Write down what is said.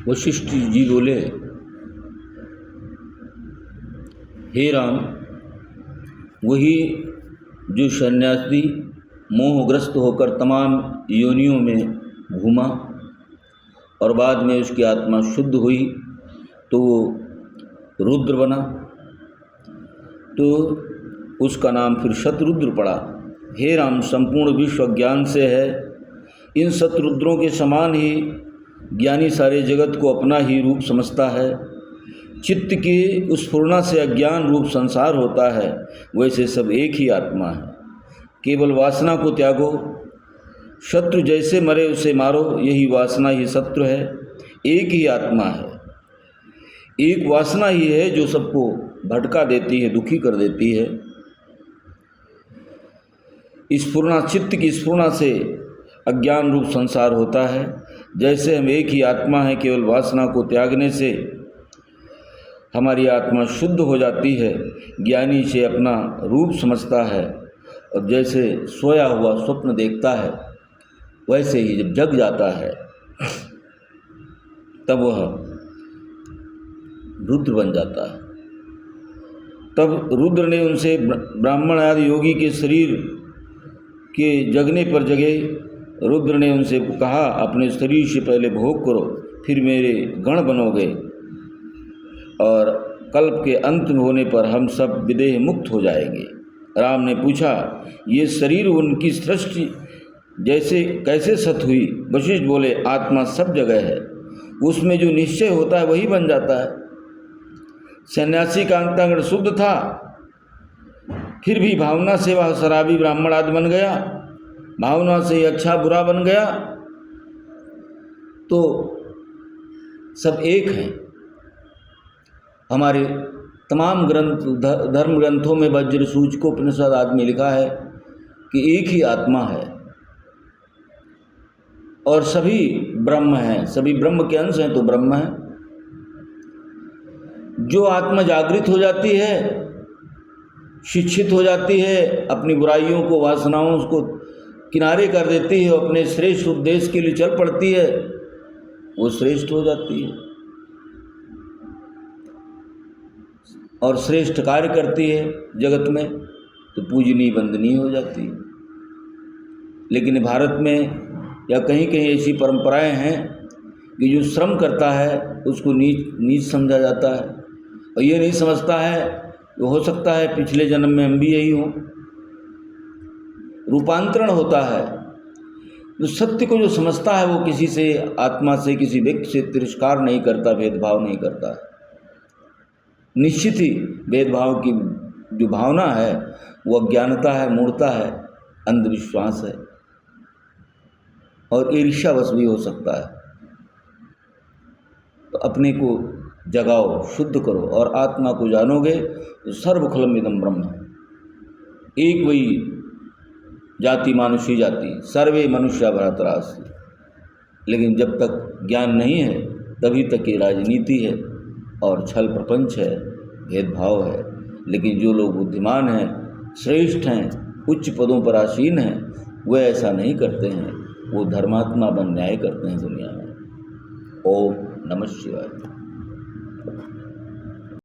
वशिष्ठ जी बोले, हे राम, वही जो सन्यासी मोहग्रस्त होकर तमाम योनियों में घूमा और बाद में उसकी आत्मा शुद्ध हुई तो वो रुद्र बना, तो उसका नाम फिर शतरुद्र पड़ा। हे राम, संपूर्ण विश्व ज्ञान से है। इन शतरुद्रों के समान ही ज्ञानी सारे जगत को अपना ही रूप समझता है। चित्त की उस पूर्णा से अज्ञान रूप संसार होता है। वैसे सब एक ही आत्मा है। केवल वासना को त्यागो। शत्रु जैसे मरे उसे मारो, यही वासना ही शत्रु है। एक ही आत्मा है। एक वासना ही है जो सबको भटका देती है, दुखी कर देती है। स्फुरना, चित्त की स्फुरना से अज्ञान रूप संसार होता है। जैसे हम एक ही आत्मा हैं, केवल वासना को त्यागने से हमारी आत्मा शुद्ध हो जाती है, ज्ञानी से अपना रूप समझता है और जैसे सोया हुआ स्वप्न देखता है, वैसे ही जब जग जाता है तब वह रुद्र बन जाता है। तब रुद्र ने उनसे ब्राह्मण आदि योगी के शरीर के जगने पर जगे। रुद्र ने उनसे कहा, अपने शरीर से पहले भोग करो, फिर मेरे गण बनोगे और कल्प के अंत होने पर हम सब विदेह मुक्त हो जाएंगे। राम ने पूछा, ये शरीर उनकी सृष्टि जैसे कैसे सत हुई? वशिष्ठ बोले, आत्मा सब जगह है, उसमें जो निश्चय होता है वही बन जाता है। सन्यासी का अंतःकरण शुद्ध था, फिर भी भावना से वह शराबी ब्राह्मण आदि बन गया। भावना से अच्छा बुरा बन गया। तो सब एक हैं। हमारे तमाम ग्रंथ, धर्म ग्रंथों में वज्र सूचकोपनिषद आदि में लिखा है कि एक ही आत्मा है और सभी ब्रह्म हैं, सभी ब्रह्म के अंश हैं तो ब्रह्म है। जो आत्मा जागृत हो जाती है, शिक्षित हो जाती है, अपनी बुराइयों को, वासनाओं को किनारे कर देती है, अपने श्रेष्ठ उद्देश्य के लिए चल पड़ती है, वो श्रेष्ठ हो जाती है और श्रेष्ठ कार्य करती है जगत में, तो पूजनीय वंदनीय हो जाती है। लेकिन भारत में या कहीं कहीं ऐसी परंपराएं हैं कि जो श्रम करता है उसको नीच समझा जाता है और ये नहीं समझता है तो हो सकता है पिछले जन्म में हम भी यही हों। रूपांतरण होता है। तो सत्य को जो समझता है वो किसी से, आत्मा से, किसी व्यक्ति से तिरस्कार नहीं करता, भेदभाव नहीं करता। निश्चित ही भेदभाव की जो भावना है वो अज्ञानता है, मूढ़ता है, अंधविश्वास है और ईर्ष्यावश भी हो सकता है। तो अपने को जगाओ, शुद्ध करो और आत्मा को जानोगे तो सर्वखलम इदं ब्रह्म। एक वही जाति मानुषी जाति, सर्वे मनुष्य भरातरास। लेकिन जब तक ज्ञान नहीं है तभी तक ये राजनीति है और छल प्रपंच है, भेदभाव है। लेकिन जो लोग बुद्धिमान हैं, श्रेष्ठ हैं, उच्च पदों पर आसीन हैं, वे ऐसा नहीं करते हैं। वो धर्मात्मा बन न्याय करते हैं दुनिया में। ओम नमः शिवाय।